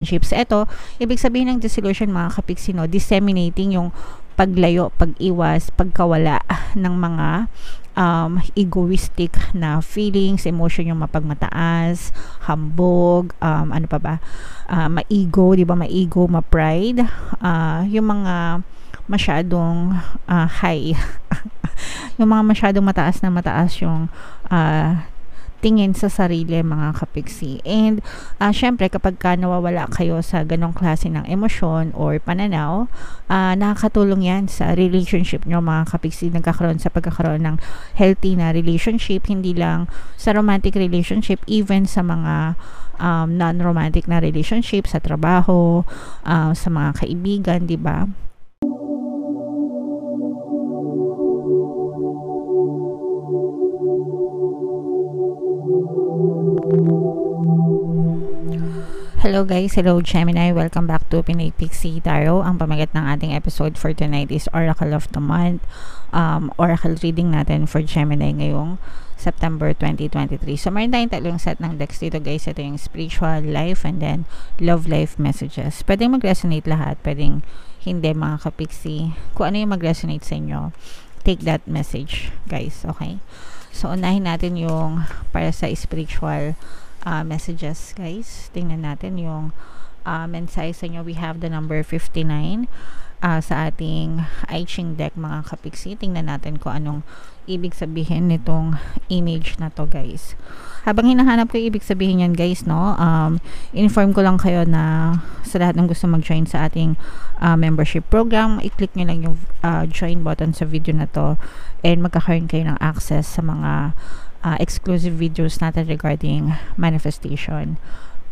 relationships. Ito, ibig sabihin ng disillusion mga kapiksi, no, disseminating yung paglayo, pag-iwas, pagkawala ng mga egoistic na feelings, emotion yung mapagmataas, hambog, ano pa ba, ma-ego, di ba, ma-ego, ma-pride, yung mga masyadong high, yung mga masyadong mataas yung tingin sa sarili mga kapiksi. And syempre kapag ka nawawala kayo sa ganong klase ng emosyon or pananaw, nakakatulong yan sa relationship nyo mga kapiksi. Nagkakaroon sa pagkakaroon ng healthy na relationship, hindi lang sa romantic relationship, even sa mga non-romantic na relationship, sa trabaho, sa mga kaibigan, di ba? Hello guys, hello Gemini, welcome back to Pinay Pixie Tarot. Ang pamagat ng ating episode for tonight is Oracle of the Month, Oracle reading natin for Gemini ngayong September 2023. So meron tayong tatlong set ng decks dito guys. Ito yung spiritual life and then love life messages. Pwedeng mag-resonate lahat, pwedeng hindi mga kapixie. Kung ano yung mag-resonate sa inyo, take that message guys, okay? So unahin natin yung para sa spiritual messages guys. Tingnan natin yung mensahe sa inyo. We have the number 59 sa ating I Ching deck mga kapiksi. Tingnan natin kung anong ibig sabihin nitong image na to guys. Habang hinahanap ko yung ibig sabihin yan guys, no, inform ko lang kayo na sa lahat ng gusto mag-join sa ating membership program, i-click nyo lang yung join button sa video na to and magkakaroon kayo ng access sa mga exclusive videos natin regarding manifestation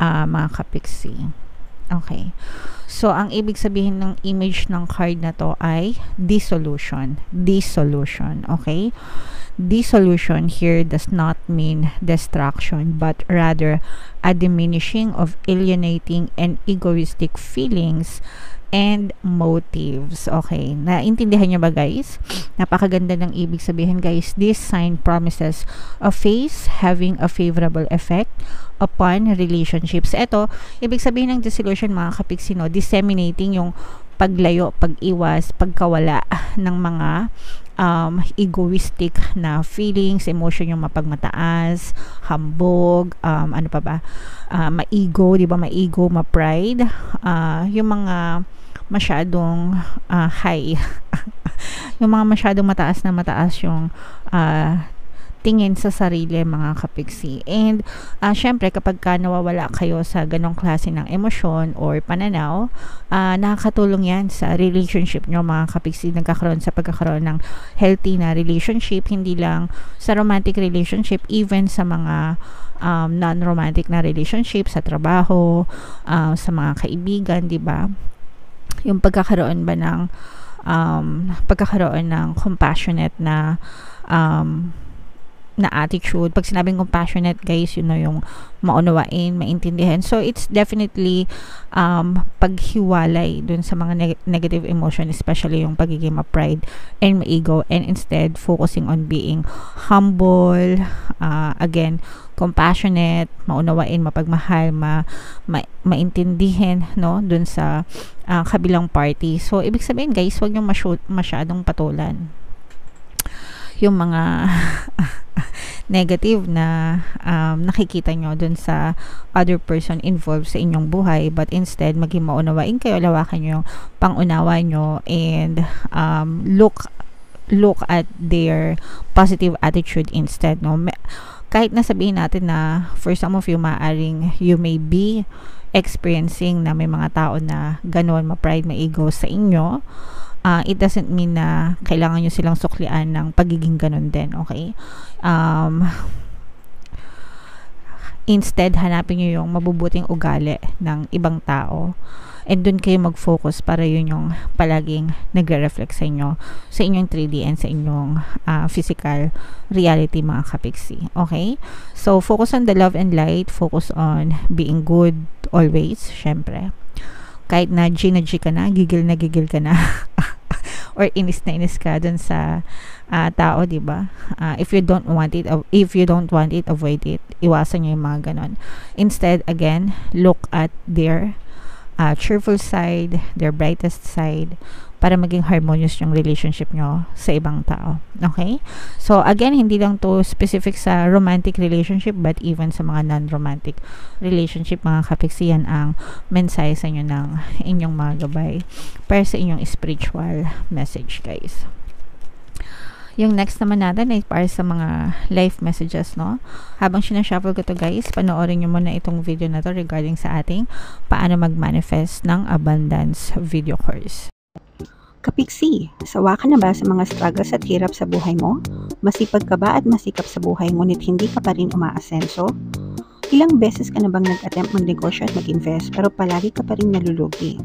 mga kapiksi. Okay. So, ang ibig sabihin ng image ng card na to ay dissolution. Dissolution. Okay? Dissolution here does not mean destruction, but rather a diminishing of alienating and egoistic feelings and motives. Okay. Naintindihan nyo ba guys? Napakaganda ng ibig sabihin guys. This sign promises a phase having a favorable effect upon relationships. Ito, ibig sabihin ng disillusion mga kapiksi, no, disseminating yung paglayo, pag-iwas, pagkawala ng mga egoistic na feelings, emotion yung mapagmataas, hambog, ano pa ba, ma-ego, di ba, ma-ego, ma-pride, yung mga masyadong high, yung mga masyadong mataas yung tingin sa sarili mga kapiksi. And syempre kapag ka nawawala kayo sa ganong klase ng emosyon or pananaw, nakakatulong yan sa relationship nyo mga kapiksi. Nagkakaroon sa pagkakaroon ng healthy na relationship, hindi lang sa romantic relationship, even sa mga non-romantic na relationship, sa trabaho, sa mga kaibigan, di ba? Yung pagkakaroon ba ng compassionate na attitude. Pag sinabing compassionate guys, yun know, yung maunawain, maintindihan. So it's definitely paghiwalay dun sa mga negative emotion, especially yung pagiging ma-pride and ma-ego, and instead focusing on being humble, again, compassionate, maunawain, mapagmahal, maintindihan, no, dun sa kabilang party. So ibig sabihin guys, huwag nyo masyadong patulan yung mga negative na nakikita nyo dun sa other person involved sa inyong buhay, but instead maging maunawain kayo, lawakan nyo yung pangunawa nyo, and look at their positive attitude instead, no. Kahit na sabihin natin na for some of you, maaring you may be experiencing na may mga tao na gano'n, ma-pride, ma-ego sa inyo, it doesn't mean na kailangan nyo silang suklian ng pagiging ganun din, okay? Instead, hanapin nyo yung mabubuting ugali ng ibang tao, and dun kayo mag-focus para yun yung palaging nagre-reflect sa inyo, sa inyong 3D and sa inyong physical reality mga kapiksi, okay? So, focus on the love and light, focus on being good always, syempre. Kahit na G ka na, gigil ka na, or inis ka dun sa tao, di ba? If you don't want it, avoid it. Iwasan niyo yung mga ganon. Instead, again, look at their cheerful side, their brightest side, para maging harmonious yung relationship nyo sa ibang tao. Okay? So, again, hindi lang to specific sa romantic relationship, but even sa mga non-romantic relationship, mga kapiksi, yan ang mensahe sa inyo ng inyong mga gabay para sa inyong spiritual message, guys. Yung next naman natin ay para sa mga life messages, no? Habang sinashuffle ko to, guys, panoorin nyo muna itong video na to regarding sa ating paano mag-manifest ng abundance video course. Kapiksi, sawa ka na ba sa mga struggles at hirap sa buhay mo? Masipag ka ba at masikap sa buhay ngunit hindi ka pa rin umaasenso? Ilang beses ka na bang nag-attempt magnegosyo at mag-invest pero palagi ka pa rin nalulugi?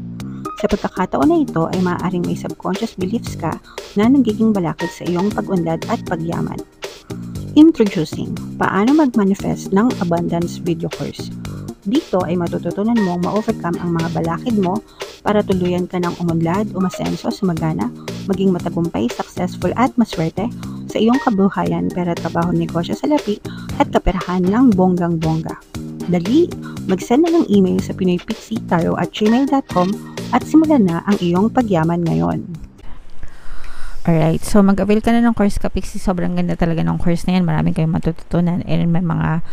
Sa pagkakataon na ito ay maaaring may subconscious beliefs ka na nagiging balakid sa iyong pag-unlad at pagyaman. Introducing, paano mag-manifest ng abundance video course. Dito ay matututunan mong ma-overcome ang mga balakid mo para tuluyan ka ng umunlad, umasenso, sumagana, maging matagumpay, successful at maswerte sa iyong kabuhayan, pera, trabaho, negosyo, salapi at kaperahan ng bonggang-bongga. Dali, mag-send na ng email sa pinoypixitaro@gmail.com at simulan na ang iyong pagyaman ngayon. Alright, so mag-avail ka na ng course, Kapiksi. Sobrang ganda talaga ng course na yan. Maraming kayong matututunan and may mga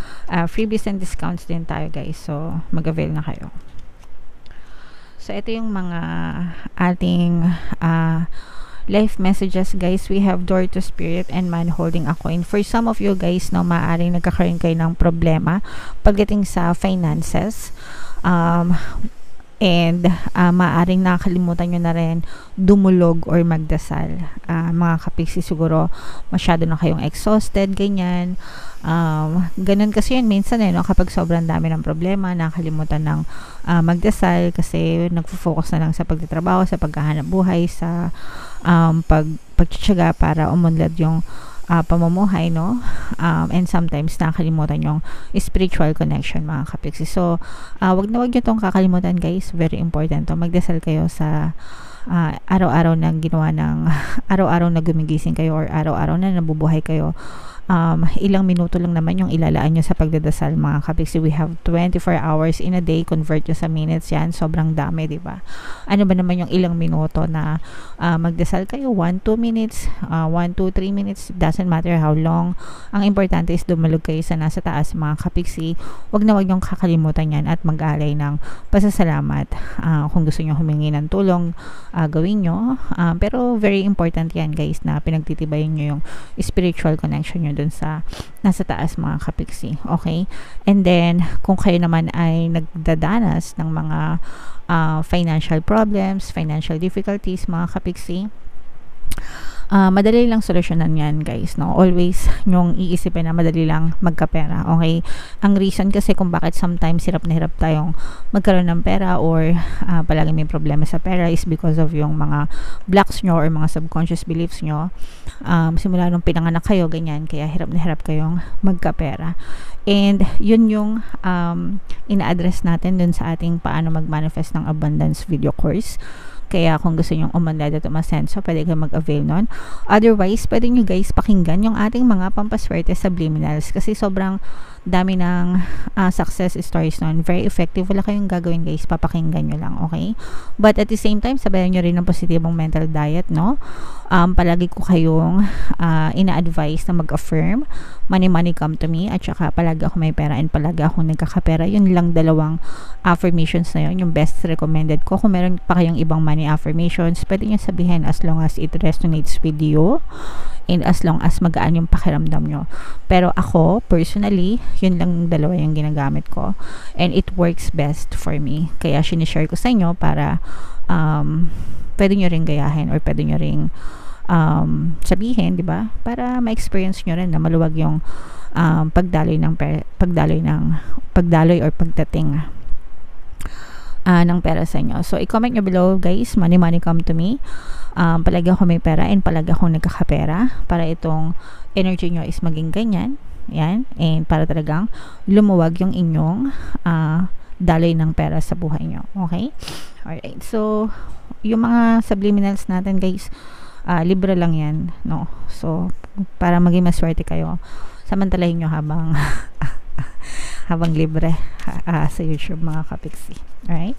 freebies and discounts din tayo, guys. So, mag-avail na kayo. So, ito yung mga ating life messages, guys. We have door to spirit and man holding a coin. For some of you, guys, no, maaaring nagkakaroon kayo ng problema pagdating sa finances. And maaaring nakakalimutan nyo na rin dumulog or magdasal. Mga kapiksi, siguro masyado na kayong exhausted, ganyan. Ganun kasi yun minsan, no? Kapag sobrang dami ng problema, nakakalimutan ng magdasal kasi nagfo-focus na lang sa pagtatrabaho, sa paghahanap buhay, sa pagtsatsaga para umunlad yung pamumuhay, no? And sometimes nakakalimutan yung spiritual connection, mga kapiksi. So, wag nyo itong kakalimutan, guys. Very important to. Magdasal kayo sa araw-araw na ginawa ng araw-araw na gumigising kayo or araw-araw na nabubuhay kayo. Ilang minuto lang naman yung ilalaan nyo sa pagdadasal, mga kapiksi. We have 24 hours in a day. Convert nyo sa minutes yan. Sobrang dami, di ba? Ano ba naman yung ilang minuto na magdasal kayo? 1-2 minutes, 1-2-3 minutes, doesn't matter how long. Ang importante is dumulog kayo sa nasa taas, mga kapiksi. Wag na wag yung kakalimutan yan at mag-alay ng pasasalamat. Kung gusto nyo humingi ng tulong, gawin nyo. Pero very important yan, guys, na pinagtitibayin nyo yung spiritual connection nyo dun sa nasa taas, mga kapiksi. Okay? And then, kung kayo naman ay nagdadanas ng mga financial problems, financial difficulties, mga kapiksi, madali lang solusyonan yan, guys, no? Always nyong iisipin na madali lang magkapera, okay? Ang reason kasi kung bakit sometimes hirap na hirap tayong magkaroon ng pera or palagi may problema sa pera is because of yung mga blocks nyo or mga subconscious beliefs nyo. Simula nung pinanganak kayo, ganyan, kaya hirap na hirap kayong magkapera. And yun yung ina-address natin dun sa ating paano mag-manifest ng abundance video course. Kaya kung gusto nyong umunlad at umasenso, pwede kayo mag-avail nun. Otherwise, pwede nyo, guys, pakinggan yung ating mga pampaswerte subliminals kasi sobrang dami ng success stories nun. Very effective. Wala kayong gagawin, guys. Papakinggan nyo lang, okay? But at the same time, sabayan nyo rin ng positibong mental diet, no? Palagi ko kayong ina-advise na mag-affirm, money, money come to me, at saka palagi ako may pera and palagi akong nagkakapera. Yun lang dalawang affirmations na yun, yung best recommended ko. Kung meron pa kayong ibang money affirmations, pwede nyo sabihin as long as it resonates with you and as long as magaan yung pakiramdam nyo. Pero ako, personally, yun lang dalawa yung ginagamit ko and it works best for me. Kaya sinishare ko sa inyo para pwede nyo rin gayahin or pwede nyo rin sabihin, di ba? Para ma-experience nyo rin na maluwag yung pagdaloy or pagdating ng pera sa inyo. So, i-comment nyo below, guys, money, money come to me. Palagi ako may pera and palagi ako nagkakapera para itong energy nyo is maging ganyan. Yan. And para talagang lumuwag yung inyong daloy ng pera sa buhay nyo. Okay? Alright. So, yung mga subliminals natin, guys, libre lang yan, no? So, para maging maswerte kayo, samantalahin nyo habang habang libre sa YouTube, mga kapiksi. Alright?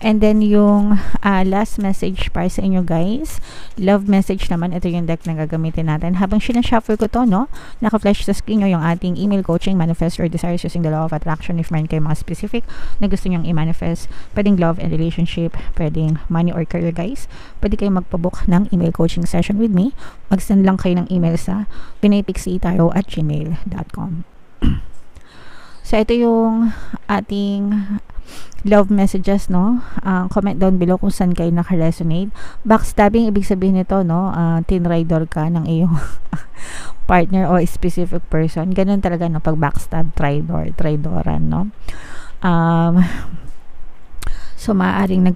And then yung last message para sa inyo guys, love message naman. Ito yung deck na gagamitin natin. Habang sinashuffle ko to, no, naka-flash sa screen nyo yung ating email coaching, manifest or desires using the law of attraction. If meron kayo mga specific na gusto nyong i-manifest, pwedeng love and relationship, pwedeng money or career guys, pwede kayo magpabook ng email coaching session with me. Mag-send lang kayo ng email sa pinaypixitarot@gmail.com. So ito yung ating love messages, no? Comment down below kung saan kayo naka-resonate. Backstabbing, ibig sabihin nito, no? Tinrider ka ng iyong partner o specific person. Ganun talaga, no? Pag backstab, tridoran, no? So, maaring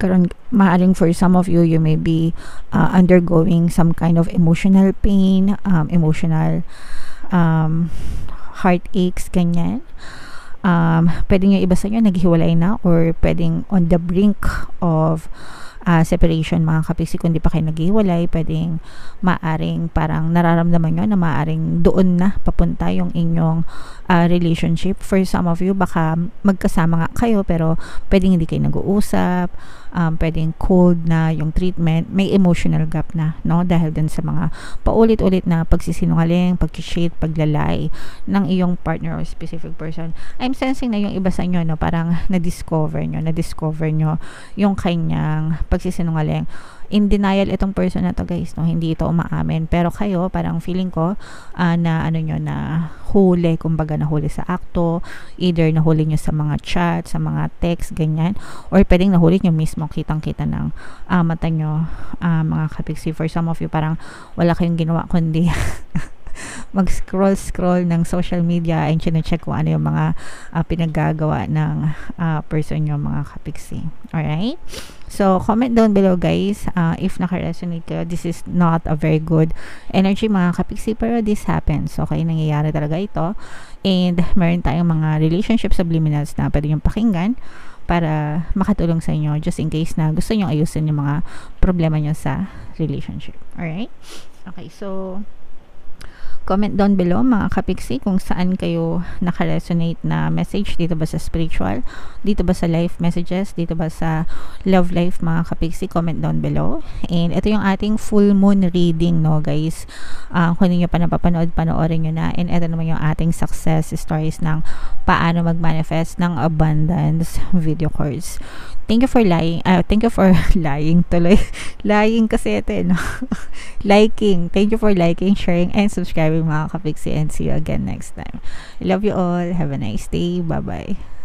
for some of you, you may be undergoing some kind of emotional pain, emotional heartaches, ganyan. Pwedeng yung iba sa inyo naghiwalay na, or pwedeng on the brink of separation, mga kapiksi. Kung di pa kayo naghiwalay, pwedeng maaring parang nararamdaman nyo na maaring doon na papunta yung inyong relationship. For some of you, baka magkasama nga kayo pero pwedeng hindi kayo nag-uusap, pwedeng cold na yung treatment, may emotional gap na, no? Dahil din sa mga paulit-ulit na pagsisinungaling, pag-cheat, paglalay ng iyong partner or specific person. I'm sensing na yung iba sa inyo, no, parang na-discover nyo yung kanyang pagsisinungaling. In denial itong person na to guys, no, hindi ito umaamin, pero kayo parang feeling ko na huli, kumbaga nahuli sa akto, either nahuli nyo sa mga chat, sa mga text, ganyan, or pwedeng nahuli nyo mismo, kitang-kita ng mata nyo, mga kapiksi. For some of you, parang wala kayong ginawa kundi mag-scroll ng social media and check kung ano yung mga pinaggagawa ng person nyo, mga kapiksi. Alright? So, comment down below guys if naka-resonate kayo. This is not a very good energy, mga kapiksi, pero this happens. Okay, nangyayari talaga ito. And meron tayong mga relationship subliminals na pwede yung pakinggan para makatulong sa inyo just in case na gusto nyo ayusin yung mga problema nyo sa relationship. Alright? Okay, so comment down below, mga kapiksi, kung saan kayo naka-resonate na message. Dito ba sa spiritual? Dito ba sa life messages? Dito ba sa love life, mga kapiksi? Comment down below. And ito yung ating full moon reading, no guys. Kung hindi nyo pa napapanood, panoorin nyo na. And ito naman yung ating success stories ng paano mag-manifest ng abundance video course. Thank you for lying tuloy. Lying kasi ito, no? Liking. Thank you for liking, sharing, and subscribing, mga kapiksi, and see you again next time. I love you all. Have a nice day. Bye-bye.